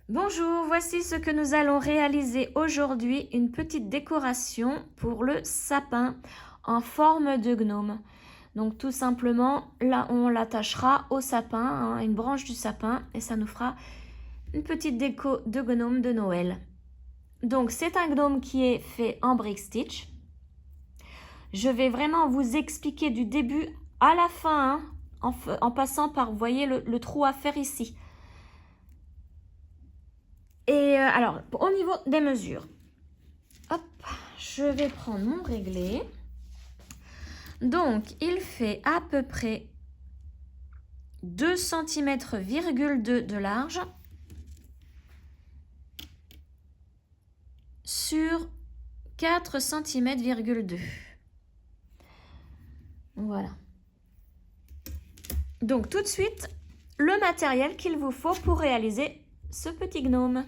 Bonjour, voici ce que nous allons réaliser aujourd'hui, une petite décoration pour le sapin en forme de gnome. Donc tout simplement, là on l'attachera au sapin, hein, une branche du sapin, et ça nous fera une petite déco de gnome de Noël. Donc c'est un gnome qui est fait en brick stitch. Je vais vraiment vous expliquer du début à la fin, hein, en passant par, vous voyez, le trou à faire ici. Et alors, au niveau des mesures, hop, je vais prendre mon réglé. Donc, il fait à peu près 2 cm de large sur 4 cm. Voilà. Donc, tout de suite, le matériel qu'il vous faut pour réaliser ce petit gnome.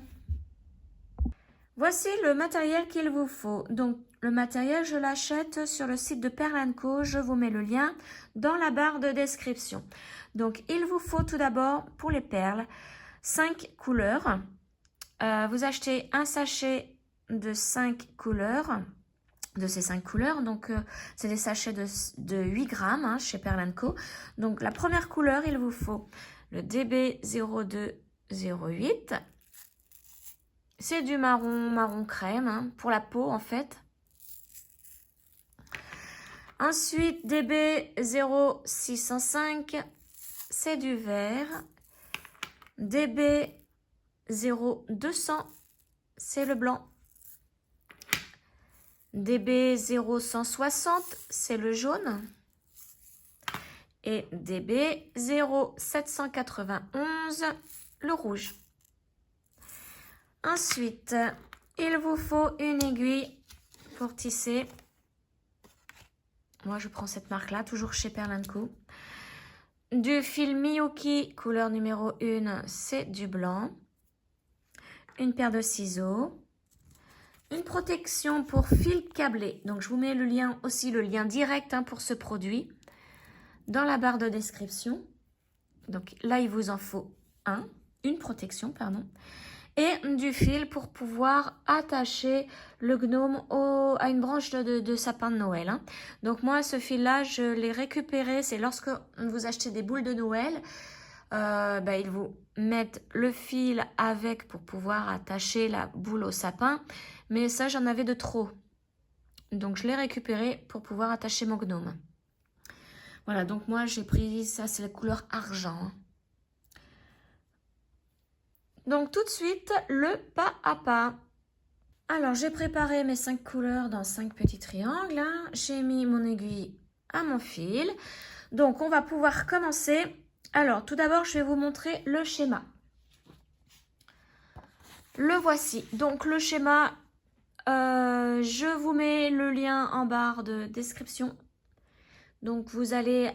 Voici le matériel qu'il vous faut. Donc, le matériel, je l'achète sur le site de Perle & Co. Je vous mets le lien dans la barre de description. Donc, il vous faut tout d'abord, pour les perles, 5 couleurs. Vous achetez un sachet de 5 couleurs, de ces 5 couleurs. Donc, c'est des sachets de 8 grammes hein, chez Perle & Co. Donc, la première couleur, il vous faut le DB0208. C'est du marron crème hein, pour la peau en fait. Ensuite, DB0605, c'est du vert. DB0200, c'est le blanc. DB0160, c'est le jaune. Et DB0791, le rouge. Ensuite, il vous faut une aiguille pour tisser. Moi, je prends cette marque-là, toujours chez Perle & Co. Du fil Miyuki, couleur numéro 1, c'est du blanc. Une paire de ciseaux. Une protection pour fil câblé. Donc, je vous mets le lien aussi, le lien direct hein, pour ce produit dans la barre de description. Donc, là, il vous en faut une protection, pardon. Et du fil pour pouvoir attacher le gnome à une branche de sapin de Noël. Hein. Donc moi, ce fil-là, je l'ai récupéré. C'est lorsque vous achetez des boules de Noël, ils vous mettent le fil avec pour pouvoir attacher la boule au sapin. Mais ça, j'en avais de trop. Donc je l'ai récupéré pour pouvoir attacher mon gnome. Voilà, donc moi, j'ai pris ça, c'est la couleur argent. Hein. Donc tout de suite, le pas à pas. Alors j'ai préparé mes 5 couleurs dans 5 petits triangles. Hein. J'ai mis mon aiguille à mon fil. Donc on va pouvoir commencer. Alors tout d'abord, je vais vous montrer le schéma. Le voici. Donc le schéma, je vous mets le lien en barre de description. Donc vous allez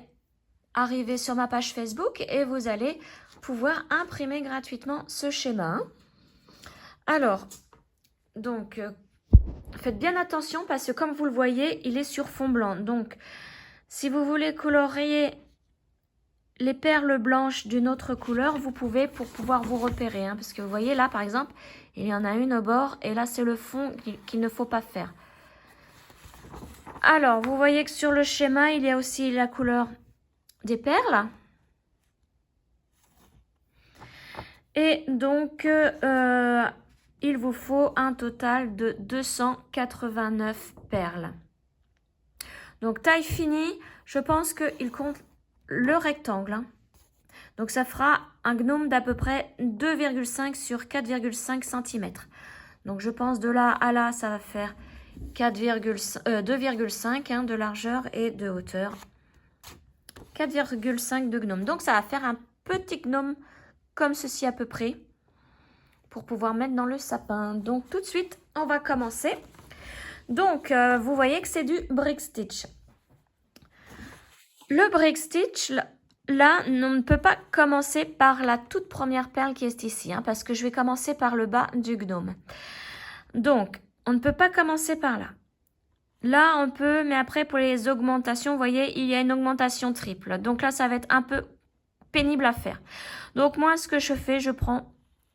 arriver sur ma page Facebook et vous allez pouvoir imprimer gratuitement ce schéma. Alors, donc, faites bien attention parce que comme vous le voyez, il est sur fond blanc. Donc, si vous voulez colorier les perles blanches d'une autre couleur, vous pouvez pour pouvoir vous repérer. Hein, parce que vous voyez là, par exemple, il y en a une au bord et là, c'est le fond qu'il ne faut pas faire. Alors, vous voyez que sur le schéma, il y a aussi la couleur des perles. Et donc, il vous faut un total de 289 perles. Donc, taille finie, je pense qu'il compte le rectangle. Hein. Donc, ça fera un gnome d'à peu près 2,5 sur 4,5 cm. Donc, je pense de là à là, ça va faire 2,5 hein, de largeur et de hauteur. 4,5 de gnome. Donc, ça va faire un petit gnome comme ceci à peu près pour pouvoir mettre dans le sapin. Donc, tout de suite, on va commencer. Donc, vous voyez que c'est du brick stitch. Le brick stitch, là, on ne peut pas commencer par la toute première perle qui est ici, hein, parce que je vais commencer par le bas du gnome. Donc, on ne peut pas commencer par là. Là, on peut, mais après, pour les augmentations, vous voyez, il y a une augmentation triple. Donc là, ça va être un peu pénible à faire. Donc moi, ce que je fais, je prends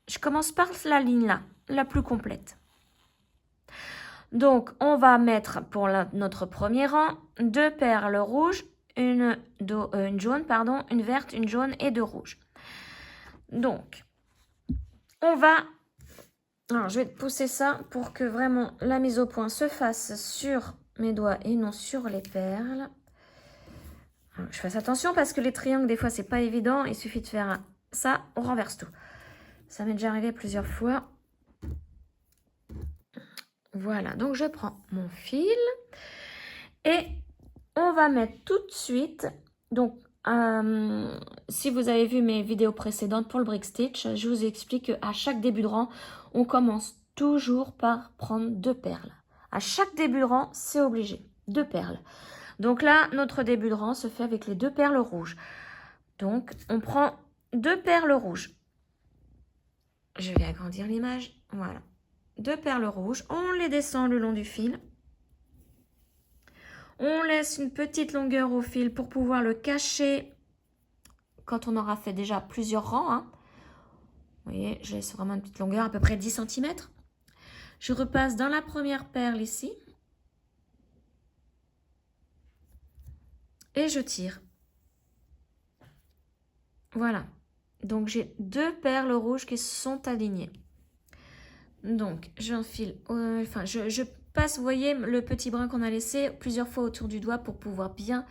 Je commence par la ligne là, la plus complète. Donc, on va mettre pour notre premier rang 2 perles rouges, une jaune, pardon, une verte, une jaune et 2 rouges. Donc, on va... Alors, je vais pousser ça pour que vraiment la mise au point se fasse sur mes doigts et non sur les perles. Alors, je fasse attention parce que les triangles, des fois, c'est pas évident. Il suffit de faire ça, on renverse tout. Ça m'est déjà arrivé plusieurs fois. Voilà, donc je prends mon fil et on va mettre tout de suite, donc si vous avez vu mes vidéos précédentes pour le brick stitch, je vous explique qu'à chaque début de rang, on commence toujours par prendre 2 perles. À chaque début de rang, c'est obligé, 2 perles. Donc là, notre début de rang se fait avec les 2 perles rouges. Donc, on prend 2 perles rouges. Je vais agrandir l'image, voilà. 2 perles rouges, on les descend le long du fil. On laisse une petite longueur au fil pour pouvoir le cacher quand on aura fait déjà plusieurs rangs. Hein. Vous voyez, je laisse vraiment une petite longueur, à peu près 10 cm. Je repasse dans la première perle ici. Et je tire. Voilà. Donc j'ai 2 perles rouges qui sont alignées. Donc, j'enfile, je passe, vous voyez, le petit brin qu'on a laissé plusieurs fois autour du doigt pour pouvoir bien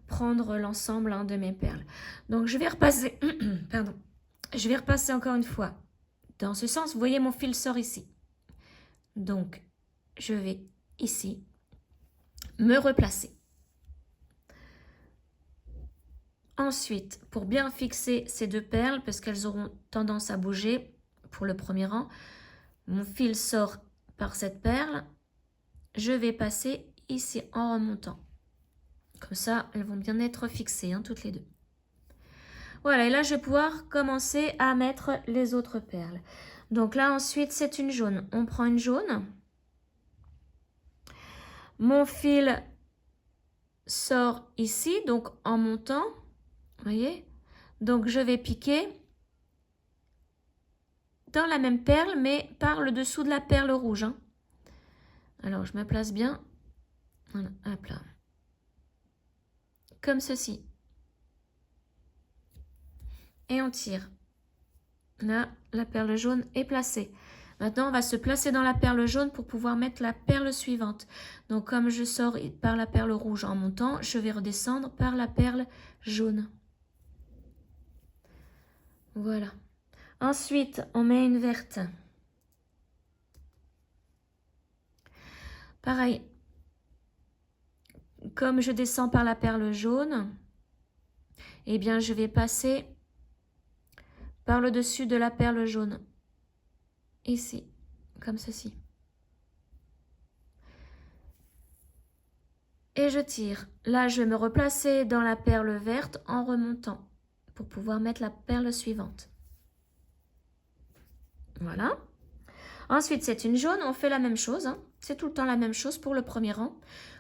prendre l'ensemble de mes perles. Donc, je vais repasser, pardon, je vais repasser encore une fois dans ce sens. Vous voyez, mon fil sort ici. Donc, je vais ici me replacer. Ensuite, pour bien fixer ces 2 perles, parce qu'elles auront tendance à bouger pour le premier rang, mon fil sort par cette perle. Je vais passer ici en remontant. Comme ça, elles vont bien être fixées, hein, toutes les deux. Voilà, et là, je vais pouvoir commencer à mettre les autres perles. Donc là, ensuite, c'est une jaune. On prend une jaune. Mon fil sort ici, donc en montant. Vous voyez? Donc, je vais piquer dans la même perle, mais par le dessous de la perle rouge. Hein. Alors, je me place bien. Voilà, hop là. Comme ceci. Et on tire. Là, la perle jaune est placée. Maintenant, on va se placer dans la perle jaune pour pouvoir mettre la perle suivante. Donc, comme je sors par la perle rouge en montant, je vais redescendre par la perle jaune. Voilà. Ensuite, on met une verte. Pareil. Comme je descends par la perle jaune, eh bien, je vais passer par le dessus de la perle jaune. Ici, comme ceci. Et je tire. Là, je vais me replacer dans la perle verte en remontant pour pouvoir mettre la perle suivante. Voilà. Ensuite, c'est une jaune. On fait la même chose. Hein. C'est tout le temps la même chose pour le premier rang.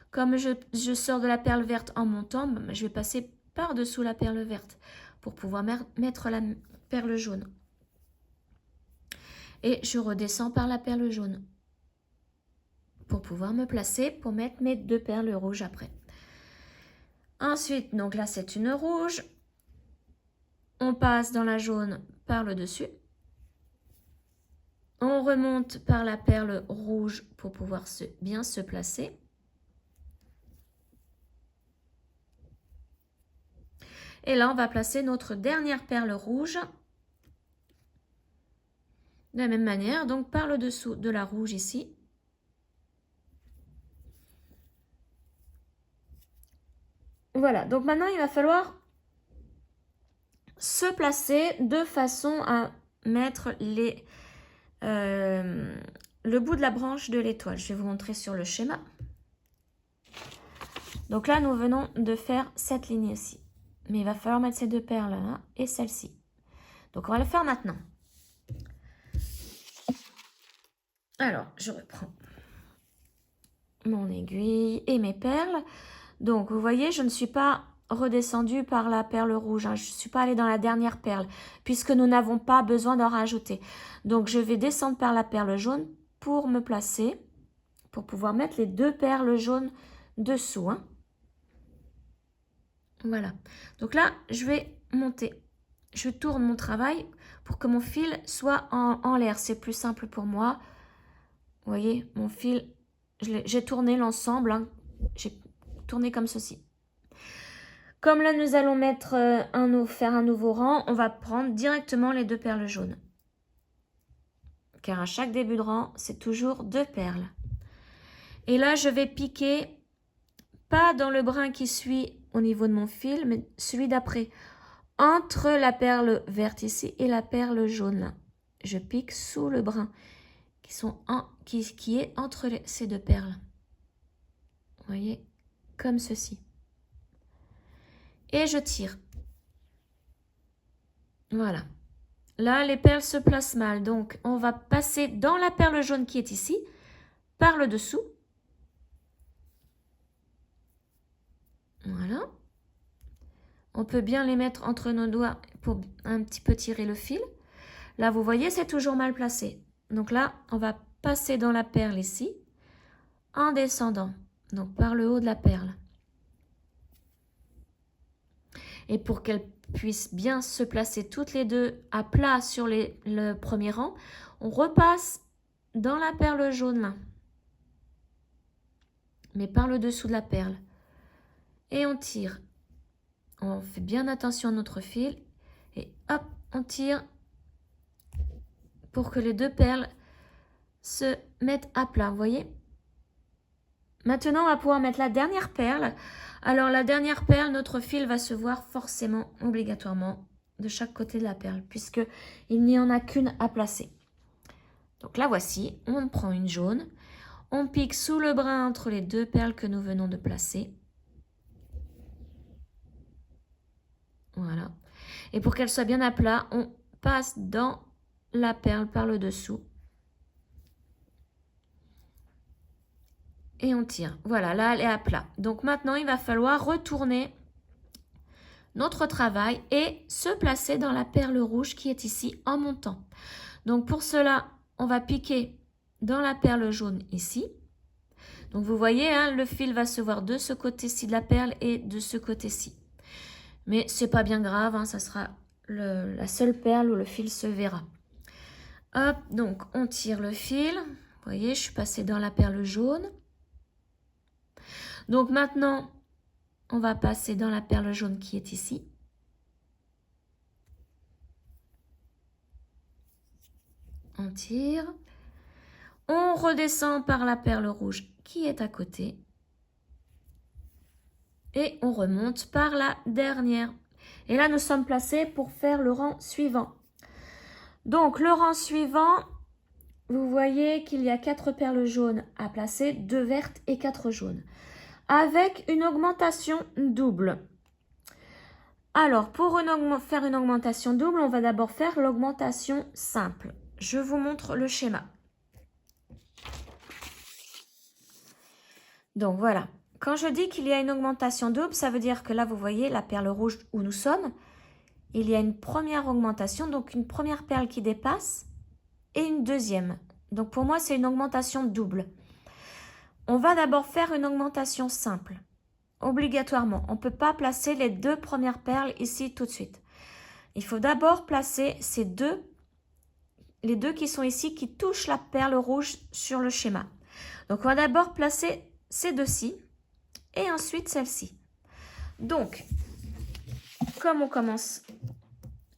Comme je sors de la perle verte en montant, je vais passer par-dessous la perle verte pour pouvoir mettre la perle jaune. Et je redescends par la perle jaune pour pouvoir me placer pour mettre mes 2 perles rouges après. Ensuite, donc là, c'est une rouge. On passe dans la jaune par le dessus. On remonte par la perle rouge pour pouvoir bien se placer. Et là, on va placer notre dernière perle rouge. De la même manière, donc par le dessous de la rouge ici. Voilà, donc maintenant, il va falloir se placer de façon à mettre le bout de la branche de l'étoile. Je vais vous montrer sur le schéma. Donc là, nous venons de faire cette ligne-ci. Mais il va falloir mettre ces 2 perles-là et celle-ci. Donc, on va le faire maintenant. Alors, je reprends mon aiguille et mes perles. Donc, vous voyez, je ne suis pas redescendu par la perle rouge. Hein. Je ne suis pas allée dans la dernière perle, puisque nous n'avons pas besoin d'en rajouter. Donc, je vais descendre par la perle jaune pour me placer, pour pouvoir mettre les 2 perles jaunes dessous. Hein. Voilà. Donc là, je vais monter. Je tourne mon travail pour que mon fil soit en l'air. C'est plus simple pour moi. Vous voyez, mon fil, j'ai tourné l'ensemble. Hein. J'ai tourné comme ceci. Comme là, nous allons mettre faire un nouveau rang, on va prendre directement les 2 perles jaunes. Car à chaque début de rang, c'est toujours 2 perles. Et là, je vais piquer, pas dans le brin qui suit au niveau de mon fil, mais celui d'après. Entre la perle verte ici et la perle jaune là. Je pique sous le brin qui est entre ces 2 perles. Vous voyez, comme ceci. Et je tire. Voilà. Là, les perles se placent mal. Donc, on va passer dans la perle jaune qui est ici, par le dessous. Voilà. On peut bien les mettre entre nos doigts pour un petit peu tirer le fil. Là, vous voyez, c'est toujours mal placé. Donc là, on va passer dans la perle ici, en descendant. Donc, par le haut de la perle. Et pour qu'elles puissent bien se placer toutes les 2 à plat sur le premier rang, on repasse dans la perle jaune là, mais par le dessous de la perle. Et on tire. On fait bien attention à notre fil. Et hop, on tire pour que les 2 perles se mettent à plat, vous voyez? Maintenant, on va pouvoir mettre la dernière perle. Alors, la dernière perle, notre fil va se voir forcément, obligatoirement, de chaque côté de la perle, puisqu'il n'y en a qu'une à placer. Donc, la voici. On prend une jaune. On pique sous le brin entre les 2 perles que nous venons de placer. Voilà. Et pour qu'elle soit bien à plat, on passe dans la perle par le dessous. Et on tire. Voilà, là, elle est à plat. Donc maintenant, il va falloir retourner notre travail et se placer dans la perle rouge qui est ici en montant. Donc pour cela, on va piquer dans la perle jaune ici. Donc vous voyez, hein, le fil va se voir de ce côté-ci de la perle et de ce côté-ci. Mais c'est pas bien grave, hein, ça sera la seule perle où le fil se verra. Hop, donc on tire le fil. Vous voyez, je suis passée dans la perle jaune. Donc maintenant, on va passer dans la perle jaune qui est ici. On tire. On redescend par la perle rouge qui est à côté. Et on remonte par la dernière. Et là, nous sommes placés pour faire le rang suivant. Donc, le rang suivant, vous voyez qu'il y a 4 perles jaunes à placer, 2 vertes et 4 jaunes. Avec une augmentation double. Alors, pour faire une augmentation double, on va d'abord faire l'augmentation simple. Je vous montre le schéma. Donc, voilà. Quand je dis qu'il y a une augmentation double, ça veut dire que là, vous voyez la perle rouge où nous sommes. Il y a une première augmentation, donc une première perle qui dépasse et une deuxième. Donc, pour moi, c'est une augmentation double. On va d'abord faire une augmentation simple. Obligatoirement, on ne peut pas placer les 2 premières perles ici tout de suite. Il faut d'abord placer les deux qui sont ici, qui touchent la perle rouge sur le schéma. Donc, on va d'abord placer ces 2-ci et ensuite celle-ci. Donc, comme on commence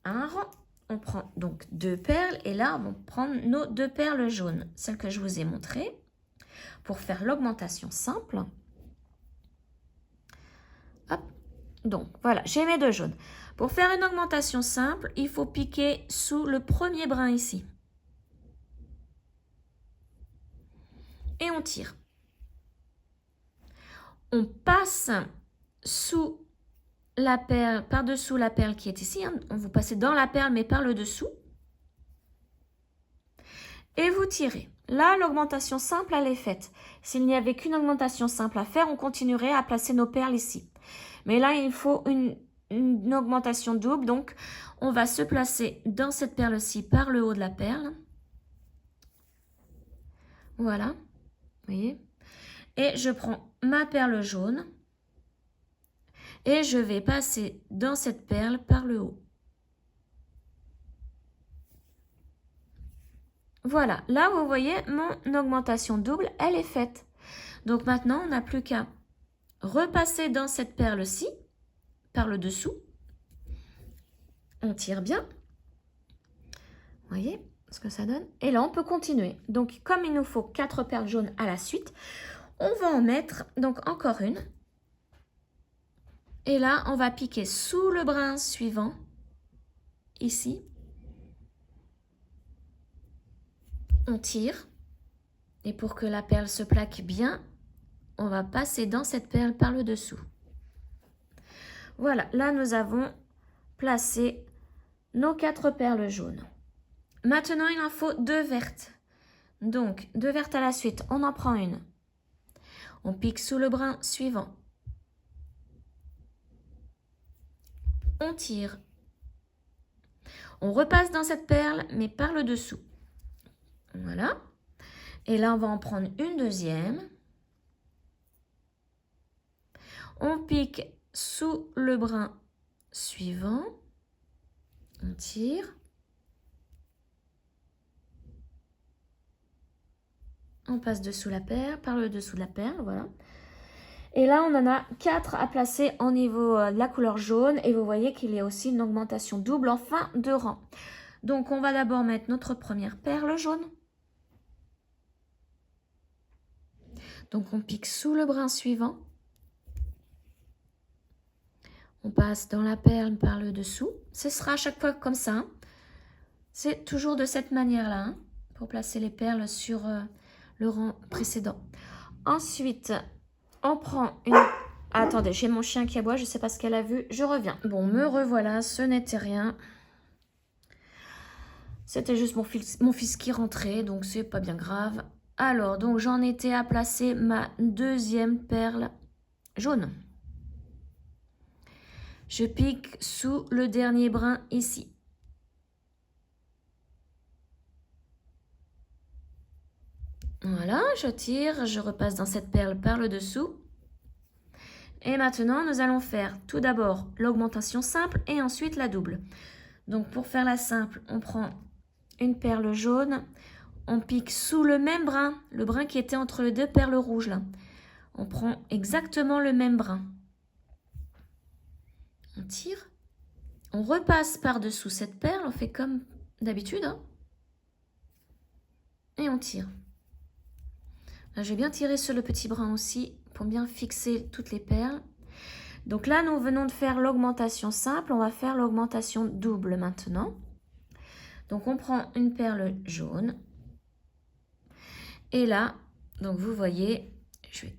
un rang, on prend donc 2 perles et là, on va prendre nos 2 perles jaunes, celles que je vous ai montrées, pour faire l'augmentation simple. Hop. Donc, voilà, j'ai mes 2 jaunes. Pour faire une augmentation simple, il faut piquer sous le premier brin ici. Et on tire. On passe sous la perle, par-dessous la perle qui est ici. Hein. Vous passez dans la perle, mais par le dessous. Et vous tirez. Là, l'augmentation simple, elle est faite. S'il n'y avait qu'une augmentation simple à faire, on continuerait à placer nos perles ici. Mais là, il faut une augmentation double. Donc, on va se placer dans cette perle-ci par le haut de la perle. Voilà, vous voyez. Et je prends ma perle jaune et je vais passer dans cette perle par le haut. Voilà, là vous voyez mon augmentation double, elle est faite. Donc maintenant, on n'a plus qu'à repasser dans cette perle-ci, par le dessous. On tire bien. Vous voyez ce que ça donne? Et là, on peut continuer. Donc, comme il nous faut 4 perles jaunes à la suite, on va en mettre donc encore une. Et là, on va piquer sous le brin suivant, ici. On tire. Et pour que la perle se plaque bien, on va passer dans cette perle par le dessous. Voilà, là nous avons placé nos 4 perles jaunes. Maintenant, il en faut 2 vertes. Donc, 2 vertes à la suite, on en prend une. On pique sous le brin suivant. On tire. On repasse dans cette perle, mais par le dessous. Voilà. Et là, on va en prendre une deuxième. On pique sous le brin suivant. On tire. On passe dessous la perle, par le dessous de la perle, voilà. Et là, on en a 4 à placer au niveau de la couleur jaune. Et vous voyez qu'il y a aussi une augmentation double en fin de rang. Donc, on va d'abord mettre notre première perle jaune. Donc, on pique sous le brin suivant. On passe dans la perle par le dessous. Ce sera à chaque fois comme ça. Hein. C'est toujours de cette manière-là, hein, pour placer les perles sur le rang précédent. Ensuite, on prend une... Attendez, j'ai mon chien qui aboie, je ne sais pas ce qu'elle a vu, je reviens. Bon, me revoilà, ce n'était rien. C'était juste mon fils qui rentrait, donc c'est pas bien grave. Alors, donc j'en étais à placer ma deuxième perle jaune. Je pique sous le dernier brin ici. Voilà, je tire, je repasse dans cette perle par le dessous. Et maintenant, nous allons faire tout d'abord l'augmentation simple et ensuite la double. Donc, pour faire la simple, on prend une perle jaune, on pique sous le même brin, le brin qui était entre les 2 perles rouges là. On prend exactement le même brin. On tire, on repasse par-dessous cette perle, on fait comme d'habitude. Hein, et on tire. Là, je vais bien tirer sur le petit brin aussi pour bien fixer toutes les perles. Donc là, nous venons de faire l'augmentation simple. On va faire l'augmentation double maintenant. Donc, on prend une perle jaune. Et là, donc vous voyez, je vais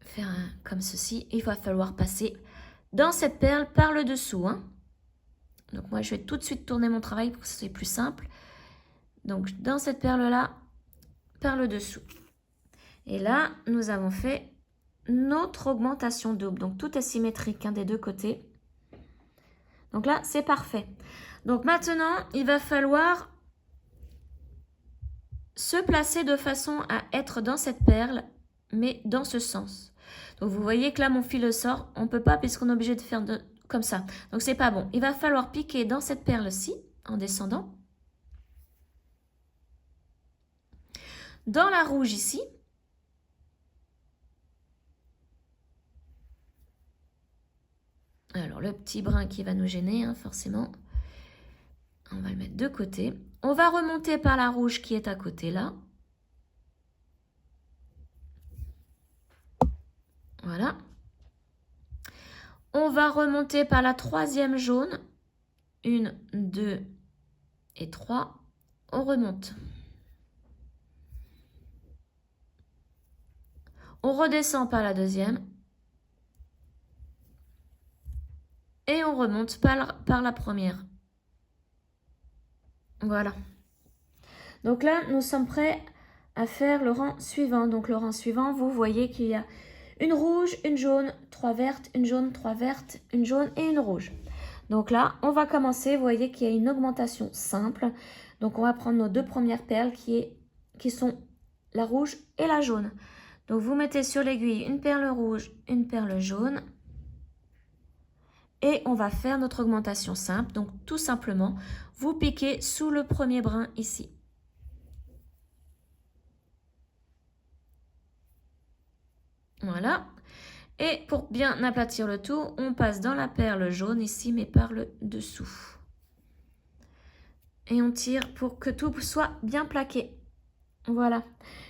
faire comme ceci. Il va falloir passer dans cette perle par le dessous. Hein. Donc moi, je vais tout de suite tourner mon travail pour que ce soit plus simple. Donc, dans cette perle-là, par le dessous. Et là, nous avons fait notre augmentation double. Donc, tout est symétrique hein, des deux côtés. Donc là, c'est parfait. Donc maintenant, il va falloir se placer de façon à être dans cette perle, mais dans ce sens. Donc vous voyez que là, mon fil sort. On ne peut pas puisqu'on est obligé de faire comme ça. Donc, c'est pas bon. Il va falloir piquer dans cette perle-ci en descendant. Dans la rouge ici. Alors, le petit brin qui va nous gêner, hein, forcément. On va le mettre de côté. On va remonter par la rouge qui est à côté, là. Voilà. On va remonter par la troisième jaune. 1, 2 et 3. On remonte. On redescend par la deuxième. Et on remonte par la première. Voilà. Donc là, nous sommes prêts à faire le rang suivant. Donc le rang suivant, vous voyez qu'il y a Une rouge, une jaune, 3 vertes, une jaune, 3 vertes, une jaune et une rouge. Donc là, on va commencer. Vous voyez qu'il y a une augmentation simple. Donc on va prendre nos deux premières perles qui sont la rouge et la jaune. Donc vous mettez sur l'aiguille une perle rouge, une perle jaune. Et on va faire notre augmentation simple. Donc tout simplement, vous piquez sous le premier brin ici. Voilà. Et pour bien aplatir le tout, on passe dans la perle jaune ici, mais par le dessous. Et on tire pour que tout soit bien plaqué. Voilà.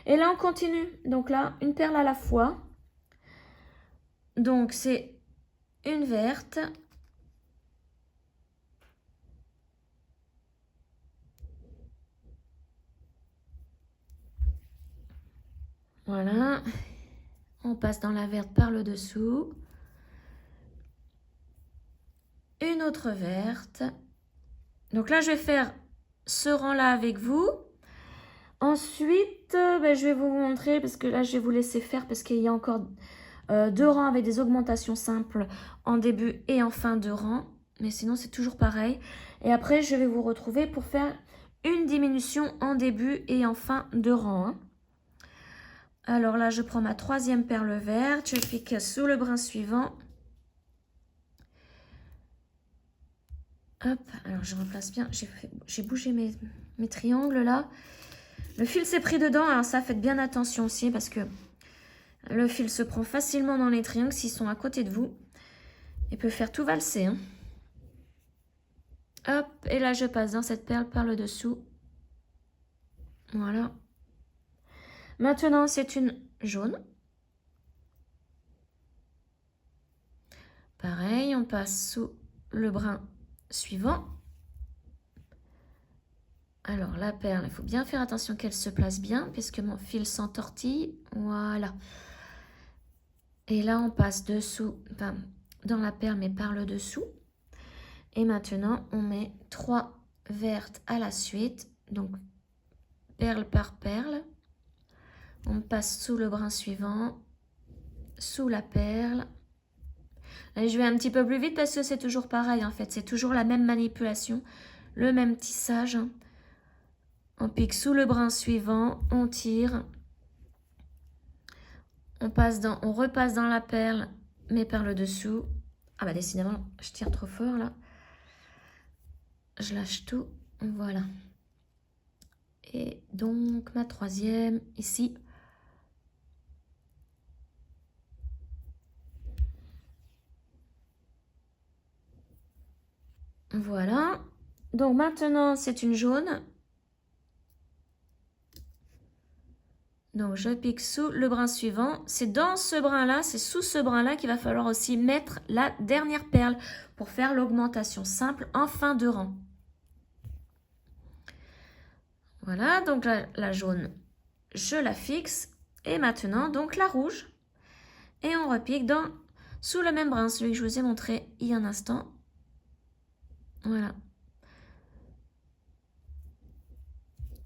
Et là, on continue. Donc là, une perle à la fois. Donc, c'est une verte. Voilà. On passe dans la verte par le dessous. Une autre verte. Donc là, je vais faire ce rang-là avec vous. Ensuite, je vais vous montrer, parce que là, je vais vous laisser faire, parce qu'il y a encore deux rangs avec des augmentations simples en début et en fin de rang. Mais sinon, c'est toujours pareil. Et après, je vais vous retrouver pour faire une diminution en début et en fin de rang. Hein. Alors là, je prends ma troisième perle verte. Je pique sous le brin suivant. Hop, alors je replace bien. J'ai bougé mes triangles là. Le fil s'est pris dedans. Alors ça, faites bien attention aussi parce que le fil se prend facilement dans les triangles s'ils sont à côté de vous. Il peut faire tout valser. Hein. Hop, et là, je passe dans cette perle par le dessous. Voilà. Maintenant, c'est une jaune. Pareil, on passe sous le brin suivant. Alors, la perle, il faut bien faire attention qu'elle se place bien puisque mon fil s'entortille. Voilà. Et là, on passe dessous, enfin, dans la perle, mais par le dessous. Et maintenant, on met 3 vertes à la suite. Donc, perle par perle. On passe sous le brin suivant, sous la perle. Là, je vais un petit peu plus vite parce que c'est toujours pareil en fait. C'est toujours la même manipulation, le même tissage. On pique sous le brin suivant, on tire. On repasse dans la perle, mais par le dessous. Ah bah décidément, je tire trop fort là. Je lâche tout, voilà. Et donc ma troisième ici. Voilà. Donc maintenant c'est une jaune. Donc je pique sous le brin suivant. C'est dans ce brin-là, c'est sous ce brin-là qu'il va falloir aussi mettre la dernière perle pour faire l'augmentation simple en fin de rang. Voilà, donc la jaune, je la fixe. Et maintenant, donc la rouge. Et on repique sous le même brin, celui que je vous ai montré il y a un instant. Voilà.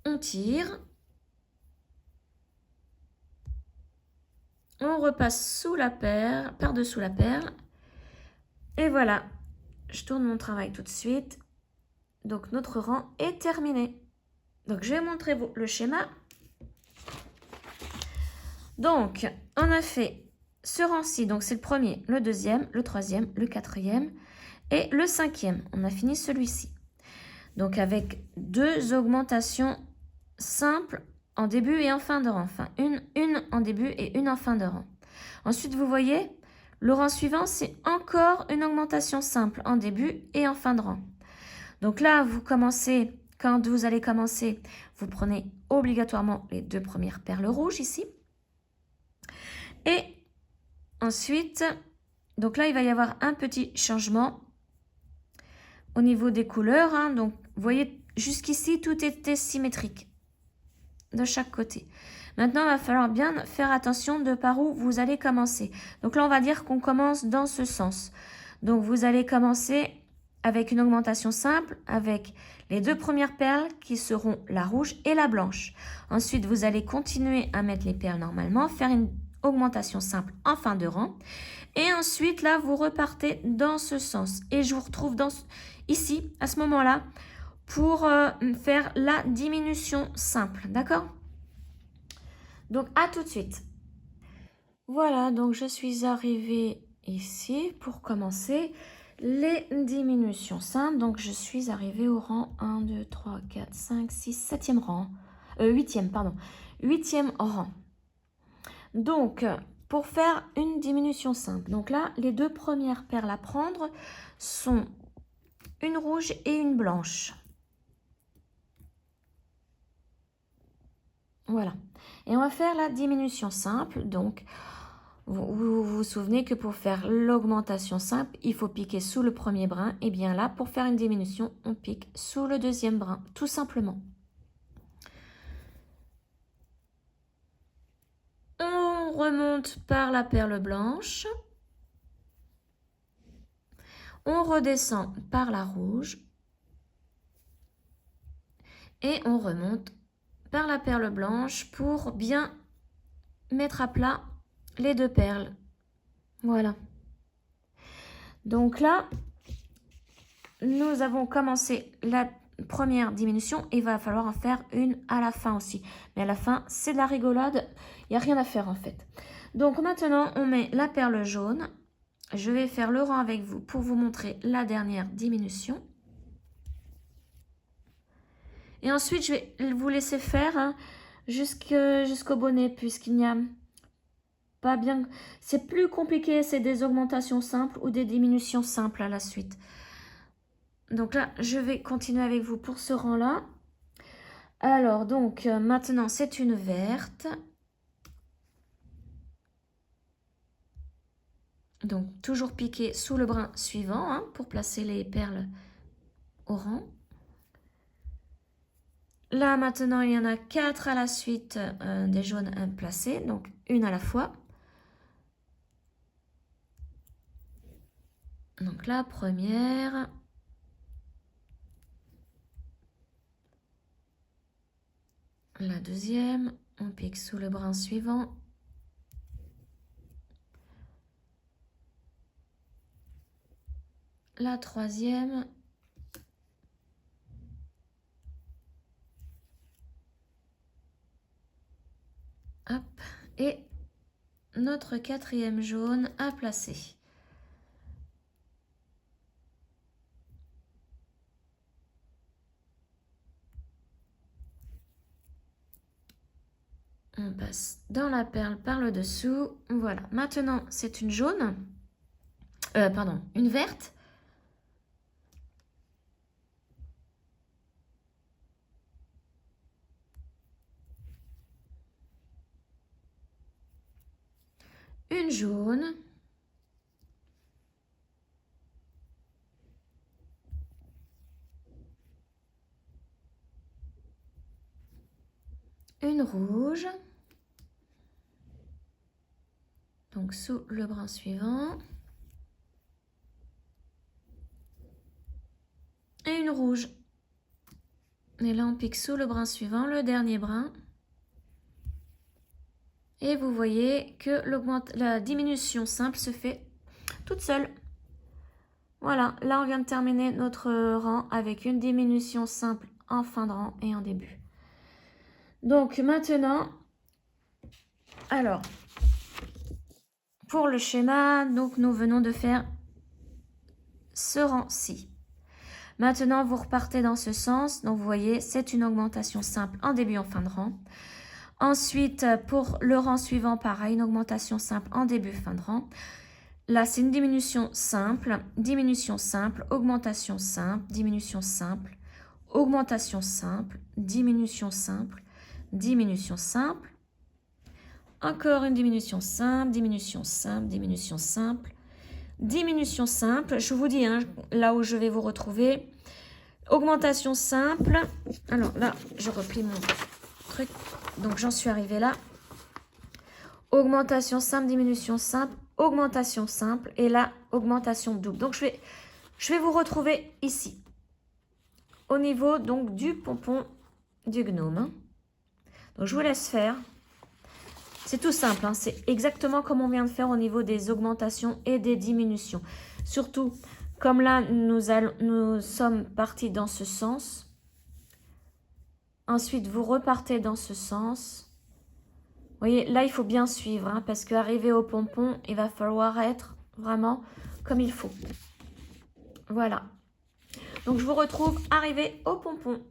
On tire. On repasse sous la perle, par-dessous la perle. Et voilà, je tourne mon travail tout de suite. Donc notre rang est terminé. Donc je vais montrer le schéma. Donc on a fait ce rang-ci, donc c'est le premier, le deuxième, le troisième, le quatrième et le cinquième. On a fini celui-ci. Donc avec 2 augmentations simples en début et en fin de rang. Enfin, une en début et une en fin de rang. Ensuite, vous voyez, le rang suivant, c'est encore une augmentation simple en début et en fin de rang. Donc là, quand vous allez commencer, vous prenez obligatoirement les 2 premières perles rouges ici. Et ensuite, donc là, il va y avoir un petit changement au niveau des couleurs. Hein. Donc, vous voyez, jusqu'ici, tout était symétrique de chaque côté. Maintenant, il va falloir bien faire attention de par où vous allez commencer. Donc là, on va dire qu'on commence dans ce sens. Donc, vous allez commencer avec une augmentation simple, avec les 2 premières perles qui seront la rouge et la blanche. Ensuite, vous allez continuer à mettre les perles normalement, faire une augmentation simple en fin de rang. Et ensuite, là, vous repartez dans ce sens. Et je vous retrouve ici, à ce moment-là, pour faire la diminution simple. D'accord? Donc, à tout de suite. Voilà, donc je suis arrivée ici pour commencer les diminutions simples. Donc, je suis arrivée au rang 1, 2, 3, 4, 5, 6, 7e rang. 8e, pardon. 8e rang. Donc, pour faire une diminution simple, donc là, les deux premières perles à prendre sont une rouge et une blanche. Voilà. Et on va faire la diminution simple. Donc, vous souvenez que pour faire l'augmentation simple, il faut piquer sous le premier brin. Et bien là, pour faire une diminution, on pique sous le deuxième brin, tout simplement. On remonte par la perle blanche. On redescend par la rouge. Et on remonte par la perle blanche pour bien mettre à plat les deux perles. Voilà. Donc là, nous avons commencé la première diminution. Il va falloir en faire une à la fin aussi. Mais à la fin, c'est de la rigolade. Il n'y a rien à faire en fait. Donc maintenant, on met la perle jaune. Je vais faire le rang avec vous pour vous montrer la dernière diminution. Et ensuite, je vais vous laisser faire jusqu'au bonnet puisqu'il n'y a pas bien... C'est plus compliqué, c'est des augmentations simples ou des diminutions simples à la suite. Donc là, je vais continuer avec vous pour ce rang-là. Alors, donc, maintenant, c'est une verte. Donc, toujours piquer sous le brin suivant hein, pour placer les perles au rang. Là, maintenant, il y en a 4 à la suite des jaunes placés, donc une à la fois. Donc, la première. La deuxième, on pique sous le brin suivant. La troisième. Hop, et notre quatrième jaune à placer. On passe dans la perle par le dessous. Voilà, maintenant c'est une jaune. Pardon, une verte. Une jaune. Une rouge. Donc sous le brin suivant. Et une rouge. Et là on pique sous le brin suivant, le dernier brin. Et vous voyez que la diminution simple se fait toute seule. Voilà, là on vient de terminer notre rang avec une diminution simple en fin de rang et en début. Donc maintenant, alors, pour le schéma, donc nous venons de faire ce rang-ci. Maintenant, vous repartez dans ce sens. Donc vous voyez, c'est une augmentation simple en début, en fin de rang. Ensuite, pour le rang suivant, pareil, une augmentation simple en début, fin de rang. Là, c'est une diminution simple, augmentation simple, diminution simple, augmentation simple, diminution simple, diminution simple. Encore une diminution simple, diminution simple, diminution simple, diminution simple. Je vous dis, hein, là où je vais vous retrouver. Augmentation simple. Alors là, je replie mon truc. Donc, j'en suis arrivée là. Augmentation simple, diminution simple, augmentation simple. Et là, augmentation double. Donc, je vais vous retrouver ici. Au niveau donc du pompon du gnome. Donc, je vous laisse faire. C'est tout simple, hein, c'est exactement comme on vient de faire au niveau des augmentations et des diminutions. Surtout, comme là, nous sommes partis dans ce sens. Ensuite, vous repartez dans ce sens. Vous voyez, là, il faut bien suivre, hein, parce qu'arriver au pompon, il va falloir être vraiment comme il faut. Voilà. Donc, je vous retrouve arrivée au pompon.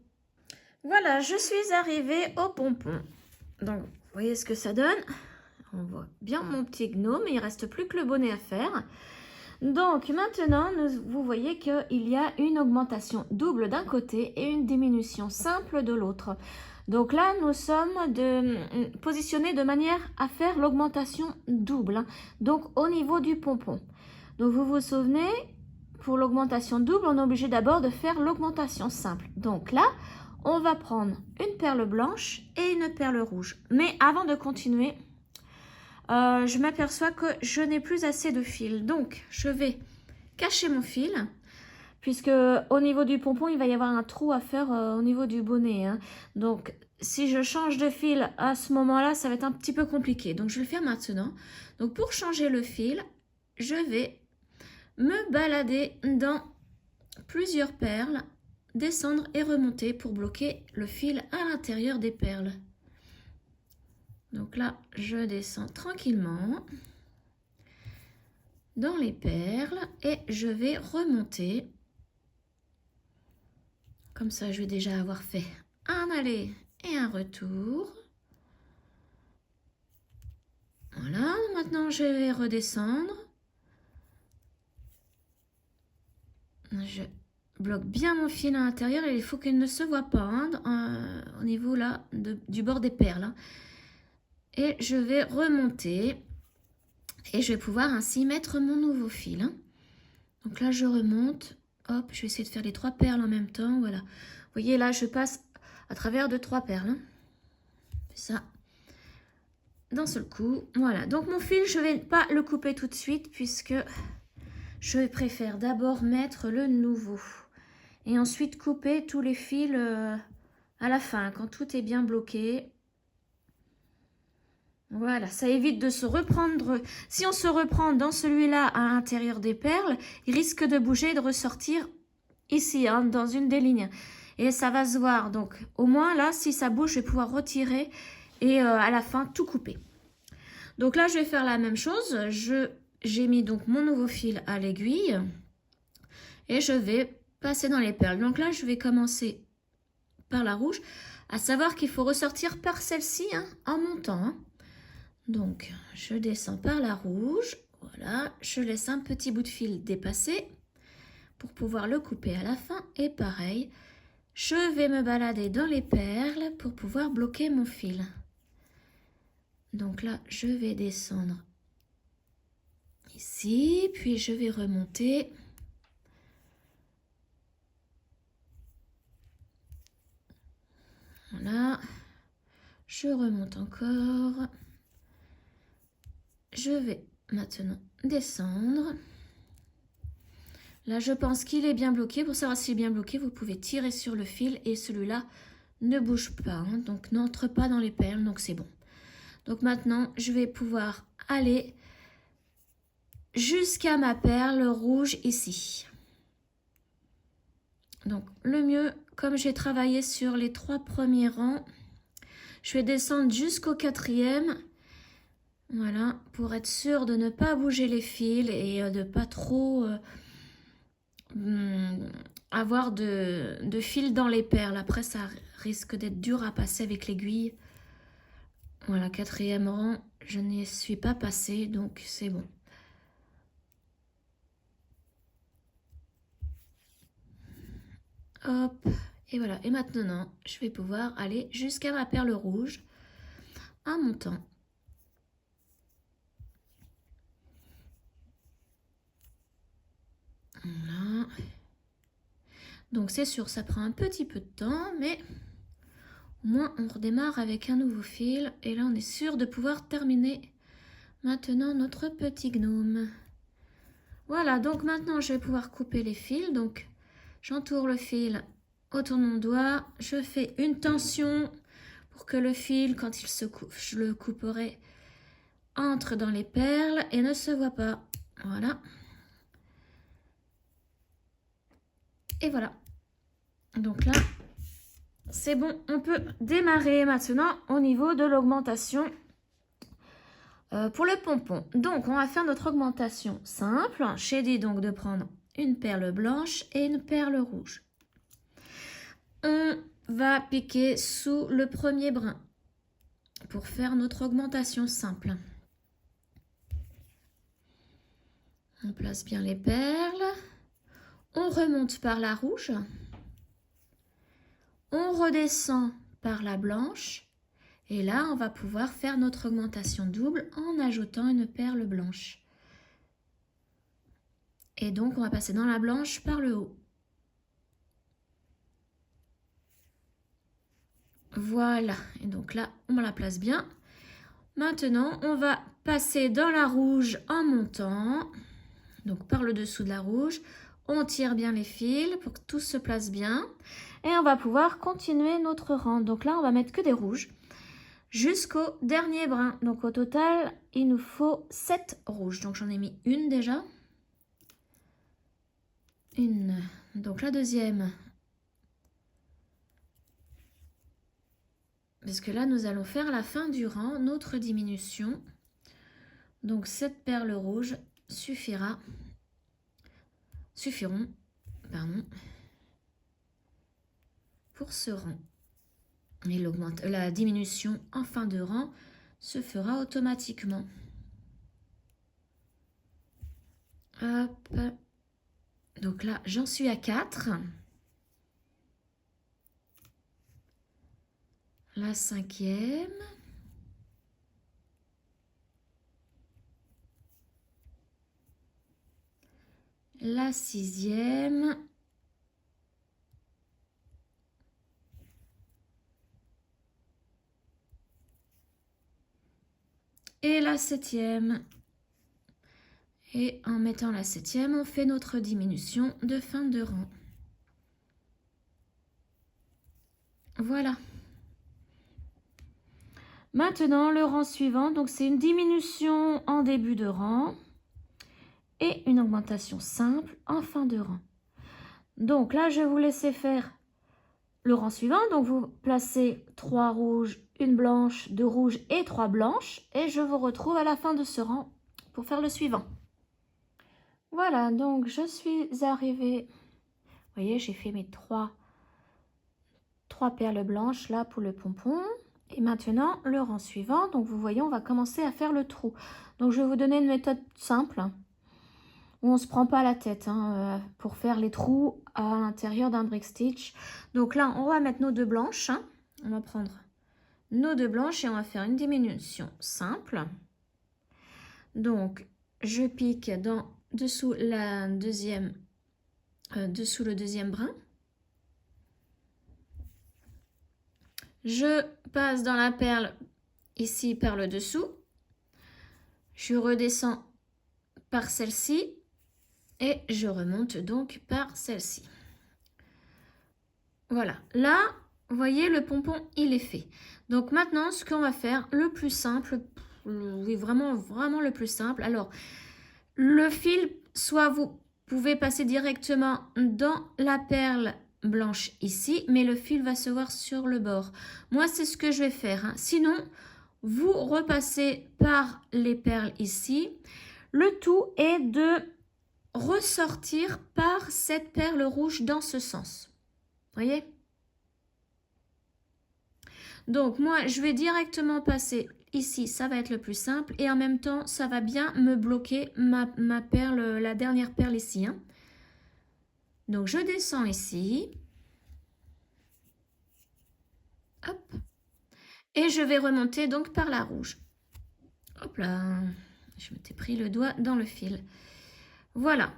Voilà, je suis arrivée au pompon. Donc, vous voyez ce que ça donne? On voit bien mon petit gnome, il ne reste plus que le bonnet à faire. Donc, maintenant, vous voyez qu'il y a une augmentation double d'un côté et une diminution simple de l'autre. Donc là, nous sommes positionnés de manière à faire l'augmentation double, hein, donc au niveau du pompon. Donc, vous vous souvenez, pour l'augmentation double, on est obligé d'abord de faire l'augmentation simple. Donc là, on va prendre une perle blanche et une perle rouge. Mais avant de continuer, je m'aperçois que je n'ai plus assez de fil. Donc, je vais cacher mon fil, puisque au niveau du pompon, il va y avoir un trou à faire au niveau du bonnet, hein. Donc, si je change de fil à ce moment-là, ça va être un petit peu compliqué. Donc, je vais le faire maintenant. Donc, pour changer le fil, je vais me balader dans plusieurs perles, descendre et remonter pour bloquer le fil à l'intérieur des perles. Donc là, je descends tranquillement dans les perles et je vais remonter. Comme ça, je vais déjà avoir fait un aller et un retour. Voilà, maintenant je vais redescendre. Je bloque bien mon fil à l'intérieur et il faut qu'il ne se voit pas, hein, au niveau là du bord des perles, hein. Et je vais remonter et je vais pouvoir ainsi mettre mon nouveau fil, hein. Donc là, je remonte. Hop, je vais essayer de faire les 3 perles en même temps. Voilà. Vous voyez, là, je passe à travers de 3 perles, hein. Ça, d'un seul coup. Voilà. Donc, mon fil, je ne vais pas le couper tout de suite puisque je préfère d'abord mettre le nouveau. Et ensuite, couper tous les fils à la fin, quand tout est bien bloqué. Voilà, ça évite de se reprendre. Si on se reprend dans celui-là à l'intérieur des perles, il risque de bouger et de ressortir ici, hein, dans une des lignes. Et ça va se voir. Donc, au moins, là, si ça bouge, je vais pouvoir retirer et à la fin, tout couper. Donc là, je vais faire la même chose. J'ai mis donc mon nouveau fil à l'aiguille et je vais passer dans les perles. Donc là, je vais commencer par la rouge, à savoir qu'il faut ressortir par celle-ci, hein, en montant, hein. Donc, je descends par la rouge, voilà, je laisse un petit bout de fil dépasser pour pouvoir le couper à la fin. Et pareil, je vais me balader dans les perles pour pouvoir bloquer mon fil. Donc là, je vais descendre ici, puis je vais remonter. Voilà, je remonte encore. Je vais maintenant descendre. Là, je pense qu'il est bien bloqué. Pour savoir s'il est bien bloqué, vous pouvez tirer sur le fil et celui-là ne bouge pas, hein, donc n'entre pas dans les perles, donc c'est bon. Donc maintenant, je vais pouvoir aller jusqu'à ma perle rouge ici. Donc le mieux, comme j'ai travaillé sur les 3 premiers rangs, je vais descendre jusqu'au 4e. Voilà, pour être sûr de ne pas bouger les fils et de pas trop avoir de fil dans les perles. Après, ça risque d'être dur à passer avec l'aiguille. Voilà, 4e rang, je n'y suis pas passée, donc c'est bon. Hop, et voilà. Et maintenant, je vais pouvoir aller jusqu'à ma perle rouge en montant. Voilà. Donc c'est sûr, ça prend un petit peu de temps, mais au moins on redémarre avec un nouveau fil. Et là, on est sûr de pouvoir terminer maintenant notre petit gnome. Voilà, donc maintenant je vais pouvoir couper les fils. Donc j'entoure le fil autour de mon doigt. Je fais une tension pour que le fil, quand il se coupe, je le couperai entre dans les perles et ne se voit pas. Voilà. Et voilà. Donc là, c'est bon. On peut démarrer maintenant au niveau de l'augmentation pour le pompon. Donc, on va faire notre augmentation simple. Je t'ai dit donc de prendre une perle blanche et une perle rouge. On va piquer sous le premier brin pour faire notre augmentation simple. On place bien les perles. On remonte par la rouge. On redescend par la blanche. Et là, on va pouvoir faire notre augmentation double en ajoutant une perle blanche. Et donc, on va passer dans la blanche par le haut. Voilà. Et donc là, on la place bien. Maintenant, on va passer dans la rouge en montant. Donc, par le dessous de la rouge. On tire bien les fils pour que tout se place bien. Et on va pouvoir continuer notre rang. Donc là, on va mettre que des rouges jusqu'au dernier brin. Donc au total, il nous faut 7 rouges. Donc j'en ai mis une déjà. Une. Donc la deuxième. Parce que là, nous allons faire la fin du rang, notre diminution. Donc cette perle rouge suffiront, pour ce rang. Et la diminution en fin de rang se fera automatiquement. Hop. Donc là, j'en suis à 4. La cinquième. La sixième. Et la septième. Et en mettant la septième, on fait notre diminution de fin de rang. Voilà. Maintenant, le rang suivant, donc c'est une diminution en début de rang et une augmentation simple en fin de rang. Donc là, je vais vous laisser faire le rang suivant. Donc vous placez 3 rouges, une blanche, 2 rouges et 3 blanches. Et je vous retrouve à la fin de ce rang pour faire le suivant. Voilà, donc je suis arrivée. Vous voyez, j'ai fait mes 3 perles blanches là pour le pompon. Et maintenant, le rang suivant. Donc vous voyez, on va commencer à faire le trou. Donc je vais vous donner une méthode simple où on ne se prend pas la tête pour faire les trous à l'intérieur d'un brick stitch. Donc là, on va mettre nos 2 blanches. On va prendre nos 2 blanches et on va faire une diminution simple. Donc, je pique dessous le deuxième brin. Je passe dans la perle ici par le dessous. Je redescends par celle-ci et je remonte donc par celle-ci. Voilà, là, vous voyez, le pompon, il est fait. Donc maintenant, ce qu'on va faire, le plus simple, oui, vraiment le plus simple. Alors, le fil, soit vous pouvez passer directement dans la perle blanche ici, mais le fil va se voir sur le bord. Moi, c'est ce que je vais faire. Sinon, vous repassez par les perles ici. Le tout est de ressortir par cette perle rouge dans ce sens. Voyez? Donc, moi, je vais directement passer ici. Ça va être le plus simple. Et en même temps, ça va bien me bloquer ma perle, la dernière perle ici. Donc, je descends ici. Hop. Et je vais remonter donc par la rouge. Hop là. Je m'étais pris le doigt dans le fil. Voilà.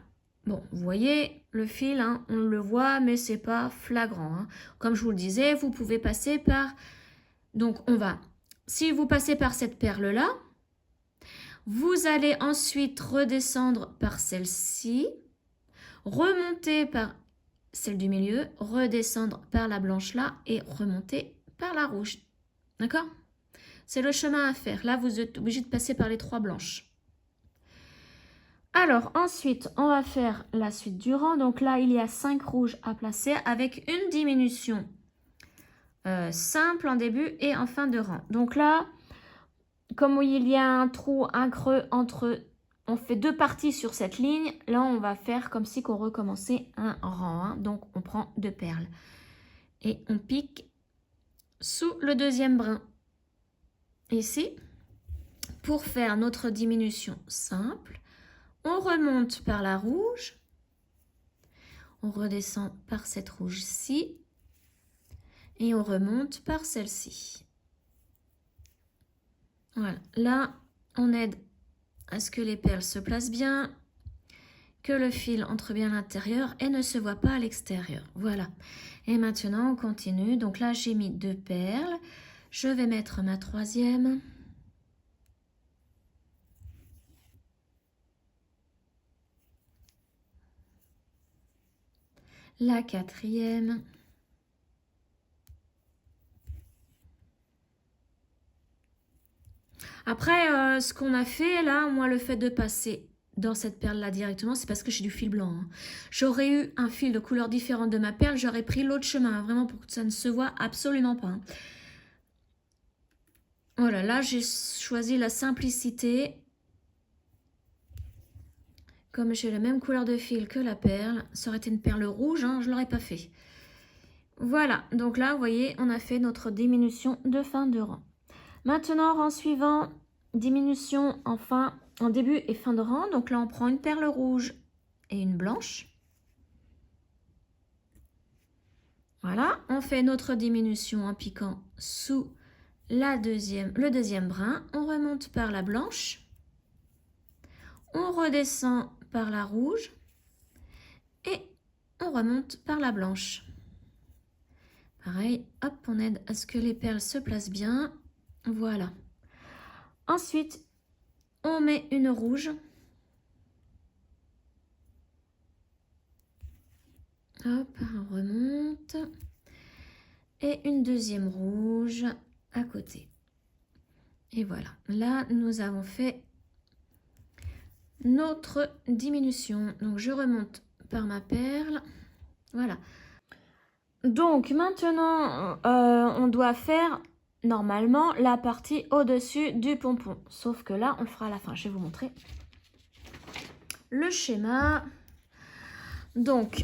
Bon, vous voyez, le fil, on le voit, mais c'est pas flagrant. Comme je vous le disais, vous pouvez passer par... Donc, si vous passez par cette perle-là, vous allez ensuite redescendre par celle-ci, remonter par celle du milieu, redescendre par la blanche là et remonter par la rouge. D'accord? C'est le chemin à faire. Là, vous êtes obligé de passer par les 3 blanches. Alors, ensuite, on va faire la suite du rang. Donc là, il y a 5 rouges à placer avec une diminution simple en début et en fin de rang. Donc là, comme il y a un trou, un creux entre... On fait 2 parties sur cette ligne. Là, on va faire comme si qu'on recommençait un rang. Hein. Donc, on prend 2 perles. Et on pique sous le deuxième brin. Ici, pour faire notre diminution simple, on remonte par la rouge. On redescend par cette rouge-ci. Et on remonte par celle-ci. Voilà. Là, on aide à ce que les perles se placent bien, que le fil entre bien à l'intérieur et ne se voit pas à l'extérieur. Voilà. Et maintenant, on continue. Donc là, j'ai mis 2 perles. Je vais mettre ma 3e. La 4e. Après, ce qu'on a fait là, moi, le fait de passer dans cette perle-là directement, c'est parce que j'ai du fil blanc. Hein. J'aurais eu un fil de couleur différente de ma perle, j'aurais pris l'autre chemin, hein, vraiment pour que ça ne se voit absolument pas. Hein. Voilà, là, j'ai choisi la simplicité. Comme j'ai la même couleur de fil que la perle, ça aurait été une perle rouge, hein, je ne l'aurais pas fait. Voilà, donc là, vous voyez, on a fait notre diminution de fin de rang. Maintenant, rang suivant, diminution en début et fin de rang. Donc là, on prend une perle rouge et une blanche. Voilà, on fait notre diminution en piquant sous le deuxième brin. On remonte par la blanche. On redescend par la rouge. Et on remonte par la blanche. Pareil, hop, on aide à ce que les perles se placent bien. Voilà. Ensuite, on met une rouge. Hop, on remonte. Et une deuxième rouge à côté. Et voilà. Là, nous avons fait notre diminution. Donc, je remonte par ma perle. Voilà. Donc, maintenant, on doit faire... Normalement, la partie au-dessus du pompon. Sauf que là, on le fera à la fin. Je vais vous montrer le schéma. Donc,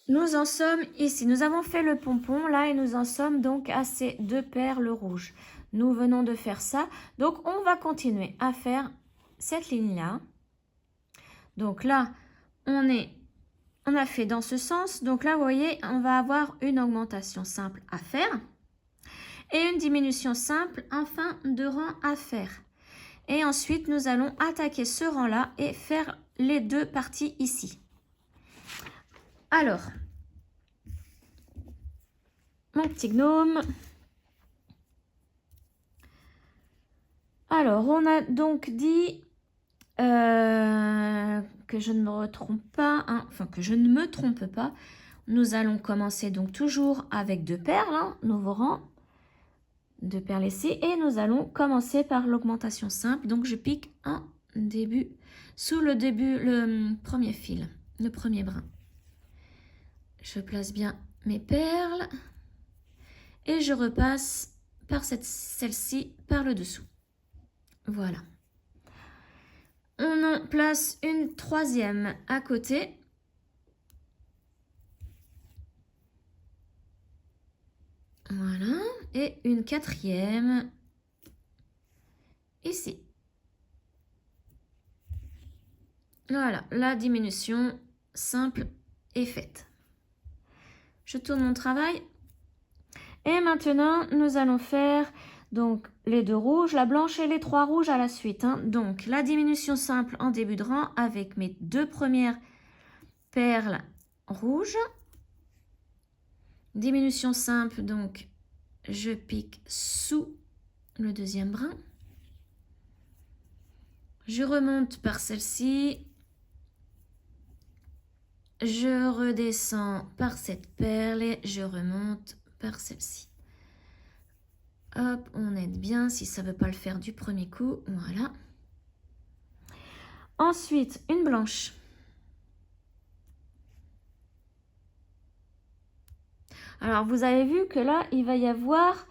nous en sommes ici. Nous avons fait le pompon là et nous en sommes donc à ces 2 perles rouges. Nous venons de faire ça. Donc, on va continuer à faire cette ligne-là. Donc là, on a fait dans ce sens. Donc là, vous voyez, on va avoir une augmentation simple à faire et une diminution simple en fin de rang à faire. Et ensuite, nous allons attaquer ce rang-là et faire les 2 parties ici. Alors, mon petit gnome. Alors, on a donc dit... que je ne me trompe pas, hein, enfin que je ne me trompe pas, nous allons commencer donc toujours avec 2 perles, hein, nouveau rang, 2 perles ici, et nous allons commencer par l'augmentation simple, donc je pique en début, sous le premier fil, le premier brin. Je place bien mes perles, et je repasse par celle-ci par le dessous. Voilà. On en place une 3e à côté. Voilà. Et une 4e ici. Voilà, la diminution simple est faite. Je tourne mon travail. Et maintenant, nous allons faire donc les 2 rouges, la blanche et les 3 rouges à la suite. Hein. Donc, la diminution simple en début de rang avec mes 2 premières perles rouges. Diminution simple, donc je pique sous le deuxième brin. Je remonte par celle-ci. Je redescends par cette perle et je remonte par celle-ci. Hop, on aide bien si ça ne veut pas le faire du premier coup. Voilà. Ensuite, une blanche. Alors, vous avez vu que là, il va y avoir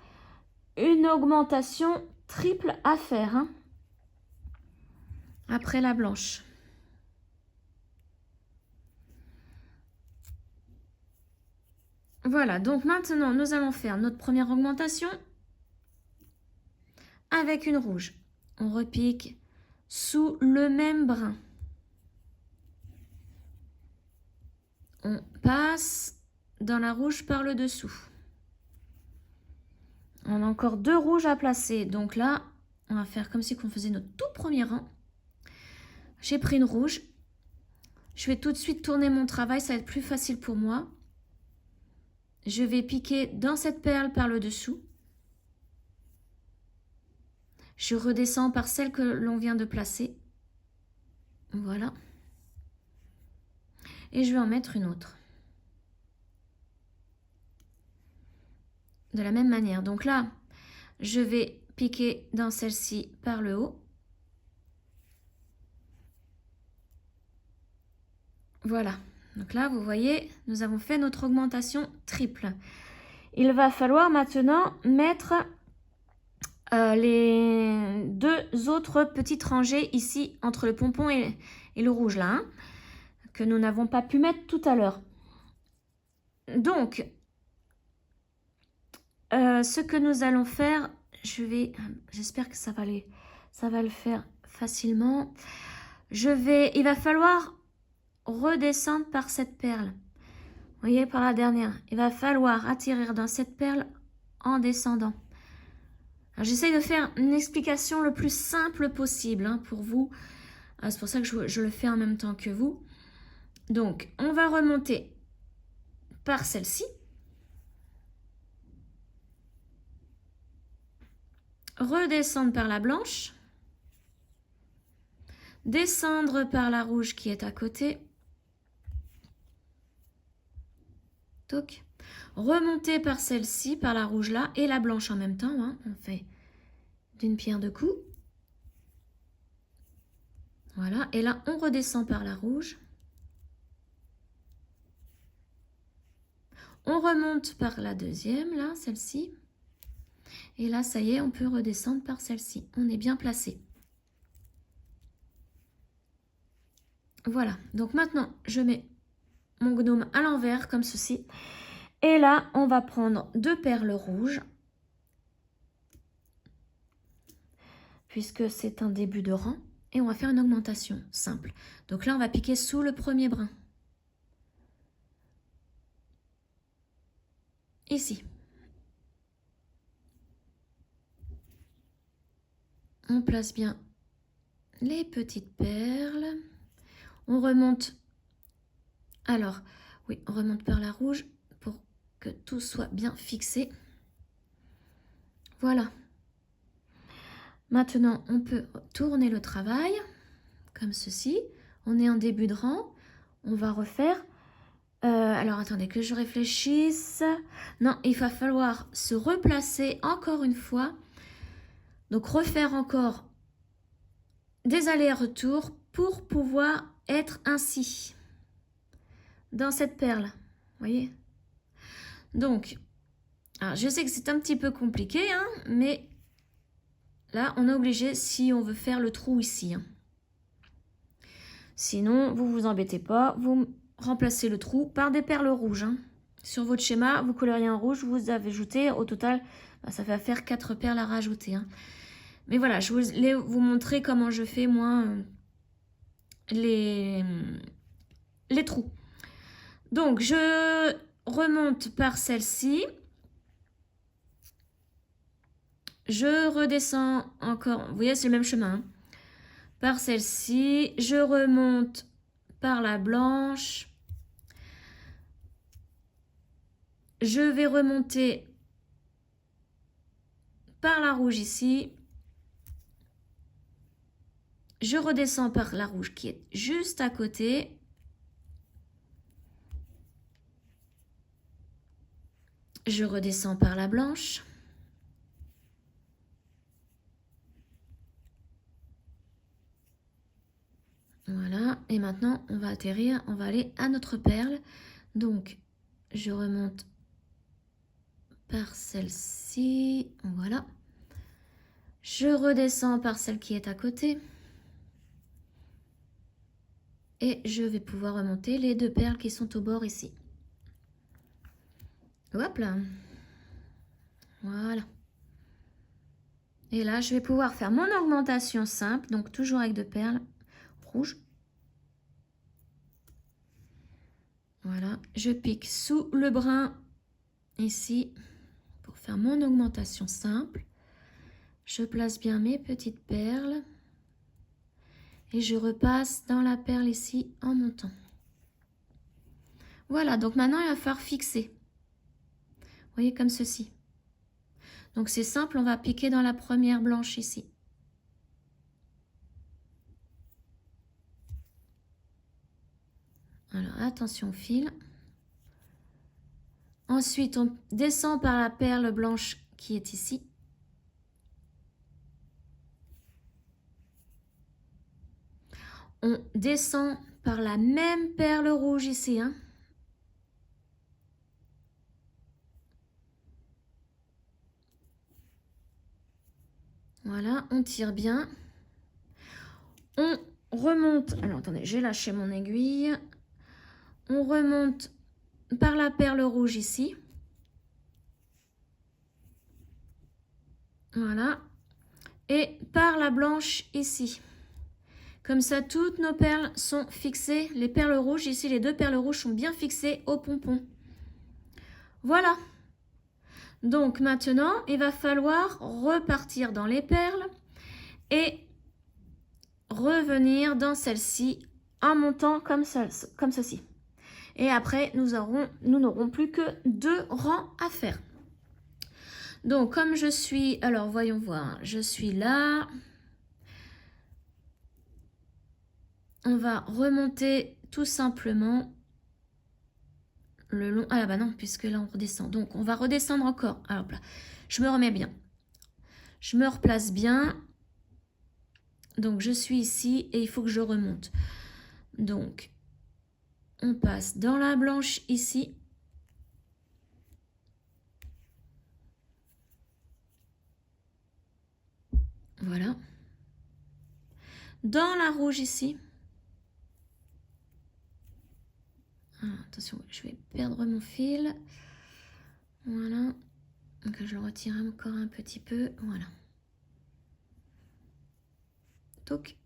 une augmentation triple à faire, hein, après la blanche. Voilà, donc maintenant, nous allons faire notre première augmentation avec une rouge. On repique sous le même brin. On passe dans la rouge par le dessous. On a encore 2 rouges à placer. Donc là, on va faire comme si on faisait notre tout premier rang. J'ai pris une rouge. Je vais tout de suite tourner mon travail, ça va être plus facile pour moi. Je vais piquer dans cette perle par le dessous. Je redescends par celle que l'on vient de placer. Voilà. Et je vais en mettre une autre. De la même manière. Donc là, je vais piquer dans celle-ci par le haut. Voilà. Donc là, vous voyez, nous avons fait notre augmentation triple. Il va falloir maintenant mettre les 2 autres petites rangées ici entre le pompon et le rouge là, hein, que nous n'avons pas pu mettre tout à l'heure. Donc, ce que nous allons faire, j'espère que ça va le faire facilement. Il va falloir redescendre par cette perle. Vous voyez, par la dernière. Il va falloir atterrir dans cette perle en descendant. J'essaye de faire une explication le plus simple possible, hein, pour vous. C'est pour ça que je le fais en même temps que vous. Donc, on va remonter par celle-ci. Redescendre par la blanche. Descendre par la rouge qui est à côté. Toc. Remonter par celle-ci, par la rouge là, et la blanche en même temps, hein. On fait d'une pierre deux coups. Voilà, et là on redescend par la rouge. On remonte par la deuxième, là, celle-ci. Et là, ça y est, on peut redescendre par celle-ci. On est bien placé. Voilà, donc maintenant, je mets mon gnome à l'envers, comme ceci. Et là, on va prendre 2 perles rouges. Puisque c'est un début de rang. Et on va faire une augmentation simple. Donc là, on va piquer sous le premier brin. Ici. On place bien les petites perles. On remonte. Alors, oui, on remonte par la rouge pour que tout soit bien fixé. Voilà. Maintenant, on peut tourner le travail comme ceci. On est en début de rang. On va refaire. Alors, attendez que je réfléchisse. Non, il va falloir se replacer encore une fois. Donc, refaire encore des allers-retours pour pouvoir être ainsi dans cette perle. Vous voyez? Donc, alors je sais que c'est un petit peu compliqué, hein, mais là, on est obligé si on veut faire le trou ici. Hein. Sinon, vous vous embêtez pas, vous remplacez le trou par des perles rouges. Hein. Sur votre schéma, vous coloriez en rouge, vous avez ajouté, au total, ça va faire 4 perles à rajouter. Hein. Mais voilà, je voulais vous montrer comment je fais, moi, les trous. Donc, je remonte par celle-ci. Je redescends encore, vous voyez, c'est le même chemin. Hein. Par celle-ci, je remonte par la blanche. Je vais remonter par la rouge ici. Je redescends par la rouge qui est juste à côté. Je redescends par la blanche. Voilà, et maintenant on va atterrir, on va aller à notre perle. Donc je remonte par celle-ci, voilà. Je redescends par celle qui est à côté. Et je vais pouvoir remonter les 2 perles qui sont au bord ici. Hop là. Voilà. Et là, je vais pouvoir faire mon augmentation simple, donc toujours avec 2 perles rouges. Voilà, je pique sous le brin ici pour faire mon augmentation simple. Je place bien mes petites perles et je repasse dans la perle ici en montant. Voilà, donc maintenant il va falloir fixer. Vous voyez, comme ceci. Donc c'est simple, on va piquer dans la première blanche ici. Alors attention au fil. Ensuite, on descend par la perle blanche qui est ici. On descend par la même perle rouge ici. Hein. Voilà, on tire bien. On remonte. Alors attendez, j'ai lâché mon aiguille. On remonte par la perle rouge ici. Voilà. Et par la blanche ici. Comme ça, toutes nos perles sont fixées. Les perles rouges, ici, les 2 perles rouges sont bien fixées au pompon. Voilà. Donc maintenant, il va falloir repartir dans les perles et revenir dans celle-ci en montant comme ceci. Et après, nous n'aurons plus que 2 rangs à faire. Donc, comme je suis... Alors, voyons voir. Je suis là. On va remonter tout simplement le long... Ah bah non, puisque là, on redescend. Donc, on va redescendre encore. Alors là, je me remets bien. Je me replace bien. Donc, je suis ici et il faut que je remonte. Donc, on passe dans la blanche ici. Voilà. Dans la rouge ici. Ah, attention, je vais perdre mon fil. Voilà. Donc, je le retire encore un petit peu. Voilà. Donc,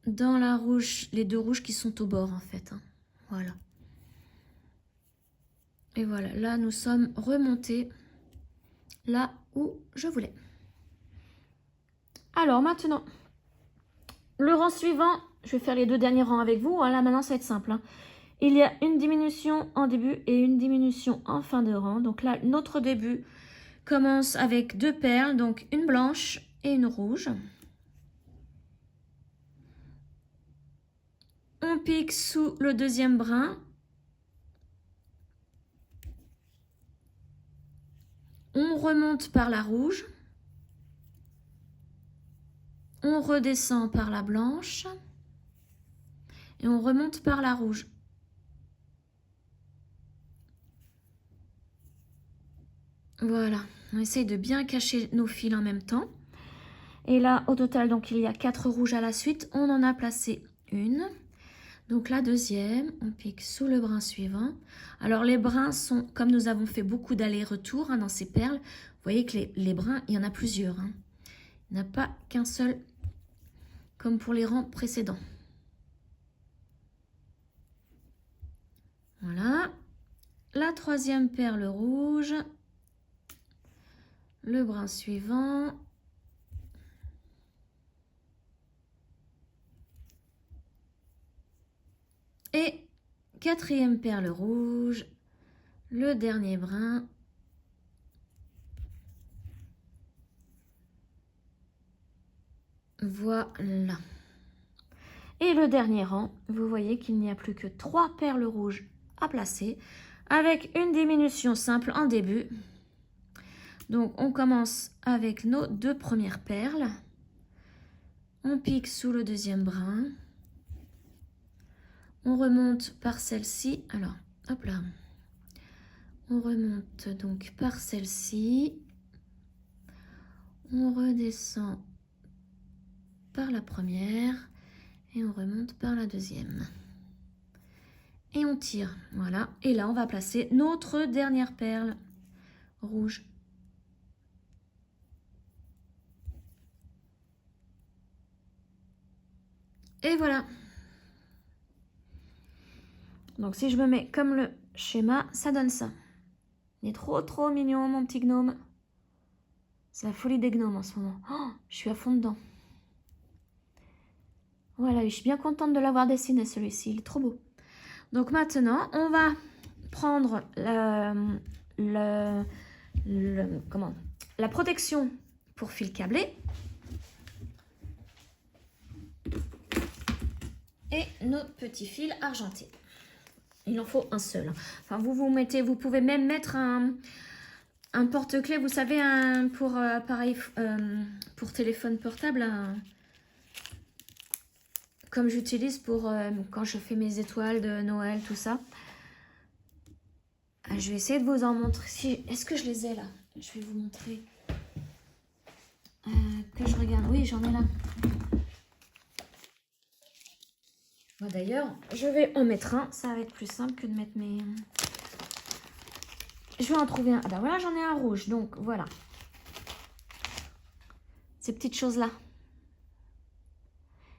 dans la rouge, les 2 rouges qui sont au bord en fait. Hein. Voilà. Et voilà, là nous sommes remontés là où je voulais. Alors maintenant, le rang suivant, je vais faire les 2 derniers rangs avec vous. Hein. Là maintenant ça va être simple. Hein. Il y a une diminution en début et une diminution en fin de rang. Donc là, notre début commence avec 2 perles, donc une blanche et une rouge. On pique sous le 2e brin. On remonte par la rouge. On redescend par la blanche. Et on remonte par la rouge. Voilà, on essaye de bien cacher nos fils en même temps. Et là, au total, donc il y a 4 rouges à la suite. On en a placé une. Donc la 2e, on pique sous le brin suivant. Alors les brins sont, comme nous avons fait beaucoup d'allers-retours hein, dans ces perles, vous voyez que les brins, il y en a plusieurs. Hein. Il n'y en a pas qu'un seul, comme pour les rangs précédents. Voilà. La 3e perle rouge. Le brin suivant. Et 4e perle rouge, le dernier brin. Voilà. Et le dernier rang, vous voyez qu'il n'y a plus que 3 perles rouges à placer avec une diminution simple en début. Donc on commence avec nos 2 premières perles. On pique sous le 2e brin. On remonte par celle-ci. Alors, hop là. On remonte donc par celle-ci. On redescend par la première et on remonte par la deuxième. Et on tire, voilà. Et là, on va placer notre dernière perle rouge. Et voilà. Donc, si je me mets comme le schéma, ça donne ça. Il est trop mignon, mon petit gnome. C'est la folie des gnomes en ce moment. Oh, je suis à fond dedans. Voilà, je suis bien contente de l'avoir dessiné, celui-ci. Il est trop beau. Donc, maintenant, on va prendre la protection pour fil câblé. Et notre petit fil argenté. Il en faut un seul. Enfin, vous pouvez même mettre un porte-clés, vous savez, pour appareil, pour téléphone portable, comme j'utilise pour quand je fais mes étoiles de Noël, tout ça. Je vais essayer de vous en montrer. Est-ce que je les ai là? Je vais vous montrer. Que je regarde. Oui, j'en ai là. D'ailleurs, je vais en mettre un. Ça va être plus simple que de mettre mes... Je vais en trouver un. Ah ben voilà, j'en ai un rouge. Donc, voilà. Ces petites choses-là.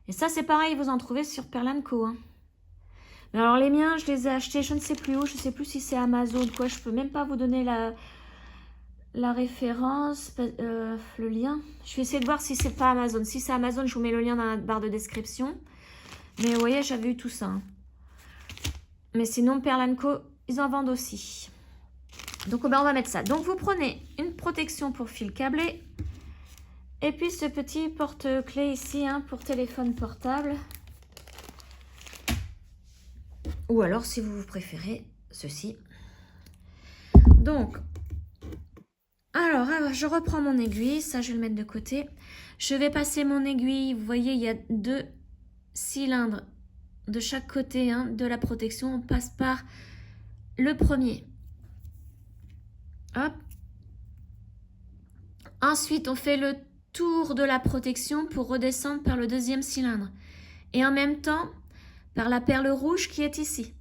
Et ça, c'est pareil, vous en trouvez sur Perle & Co. Hein. Mais alors, les miens, je les ai achetés, je ne sais plus où. Je ne sais plus si c'est Amazon ou quoi. Je ne peux même pas vous donner la référence, le lien. Je vais essayer de voir si c'est pas Amazon. Si c'est Amazon, je vous mets le lien dans la barre de description. Mais vous voyez, j'avais eu tout ça. Hein. Mais sinon, Perle & Co, ils en vendent aussi. Donc, ben, on va mettre ça. Donc, vous prenez une protection pour fil câblé. Et puis, ce petit porte-clés ici, hein, pour téléphone portable. Ou alors, si vous préférez, ceci. Donc, alors, je reprends mon aiguille. Ça, je vais le mettre de côté. Je vais passer mon aiguille. Vous voyez, il y a 2 cylindres de chaque côté hein, de la protection. On passe par le premier. Hop. Ensuite, on fait le tour de la protection pour redescendre par le deuxième cylindre. Et en même temps, par la perle rouge qui est ici.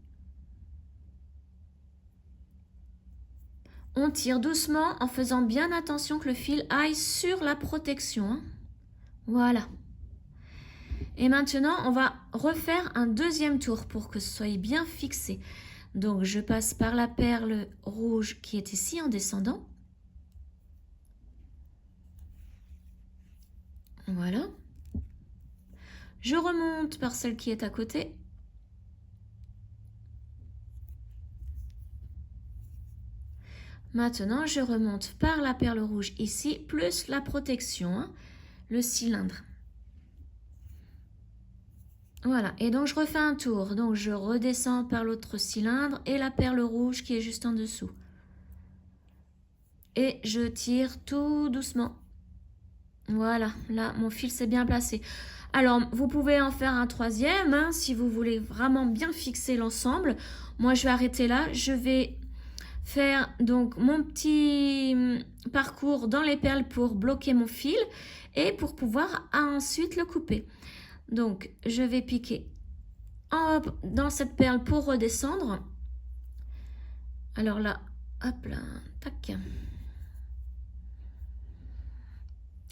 On tire doucement en faisant bien attention que le fil aille sur la protection. Hein. Voilà. Et maintenant, on va refaire un deuxième tour pour que ce soit bien fixé. Donc, je passe par la perle rouge qui est ici en descendant. Voilà. Je remonte par celle qui est à côté. Maintenant, je remonte par la perle rouge ici, plus la protection, hein, le cylindre. Voilà, et donc je refais un tour. Donc je redescends par l'autre cylindre et la perle rouge qui est juste en dessous. Et je tire tout doucement. Voilà, là mon fil s'est bien placé. Alors vous pouvez en faire un troisième hein, si vous voulez vraiment bien fixer l'ensemble. Moi je vais arrêter là, je vais faire donc mon petit parcours dans les perles pour bloquer mon fil et pour pouvoir ensuite le couper. Donc, je vais piquer dans cette perle pour redescendre. Alors là, hop là, tac.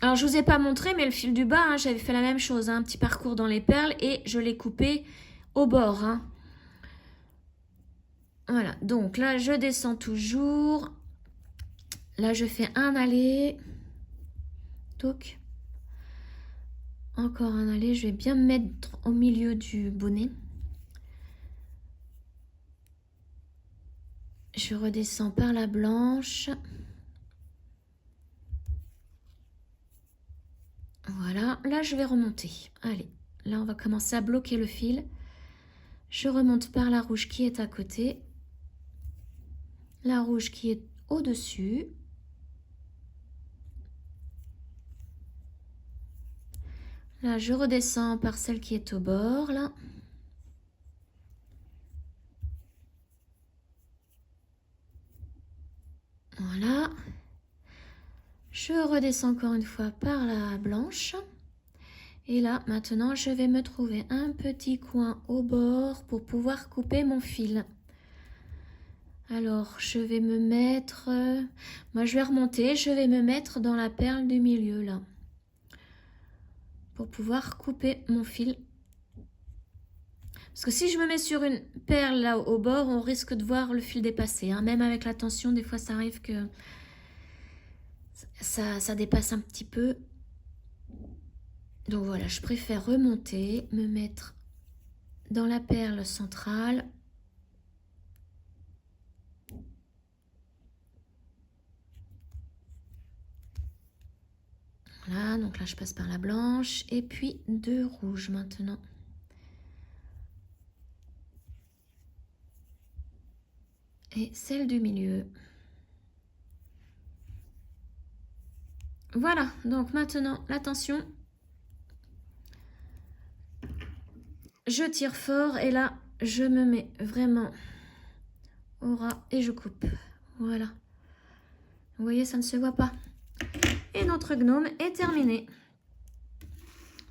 Alors, je ne vous ai pas montré, mais le fil du bas, hein, j'avais fait la même chose. Hein, un petit parcours dans les perles et je l'ai coupé au bord. Hein. Voilà, donc là, je descends toujours. Là, je fais un aller. Toc. Encore un aller, je vais bien me mettre au milieu du bonnet. Je redescends par la blanche. Voilà, là je vais remonter. Allez, là on va commencer à bloquer le fil. Je remonte par la rouge qui est à côté. La rouge qui est au-dessus. Là, je redescends par celle qui est au bord, là. Je redescends encore une fois par la blanche. Et là, maintenant, je vais me trouver un petit coin au bord pour pouvoir couper mon fil. Alors, je vais me mettre... moi, je vais remonter. Je vais me mettre dans la perle du milieu, là. Pour pouvoir couper mon fil. Parce que si je me mets sur une perle, là, au bord, on risque de voir le fil dépasser. Hein. Même avec la tension, des fois, ça arrive que ça dépasse un petit peu. Donc voilà, je préfère remonter, me mettre dans la perle centrale. Voilà, donc là je passe par la blanche et puis 2 rouges maintenant. Et celle du milieu. Voilà, donc maintenant la tension. Je tire fort et là, je me mets vraiment au ras et je coupe. Voilà. Vous voyez, ça ne se voit pas. Et notre gnome est terminé.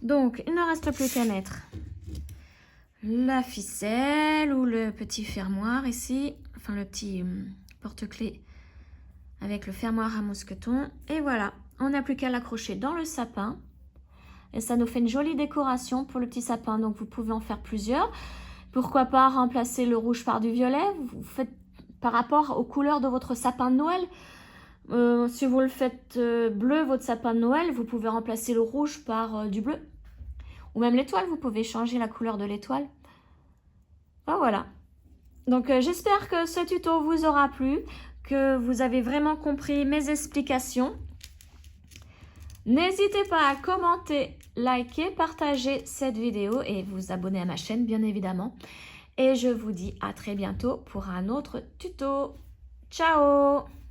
Donc, il ne reste plus qu'à mettre la ficelle ou le petit fermoir ici. Enfin, le petit porte-clés avec le fermoir à mousqueton. Et voilà, on n'a plus qu'à l'accrocher dans le sapin. Et ça nous fait une jolie décoration pour le petit sapin. Donc, vous pouvez en faire plusieurs. Pourquoi pas remplacer le rouge par du violet? Vous faites par rapport aux couleurs de votre sapin de Noël. Si vous le faites bleu, votre sapin de Noël, vous pouvez remplacer le rouge par du bleu. Ou même l'étoile, vous pouvez changer la couleur de l'étoile. Ben voilà. Donc, j'espère que ce tuto vous aura plu, que vous avez vraiment compris mes explications. N'hésitez pas à commenter, liker, partager cette vidéo et vous abonner à ma chaîne, bien évidemment. Et je vous dis à très bientôt pour un autre tuto. Ciao!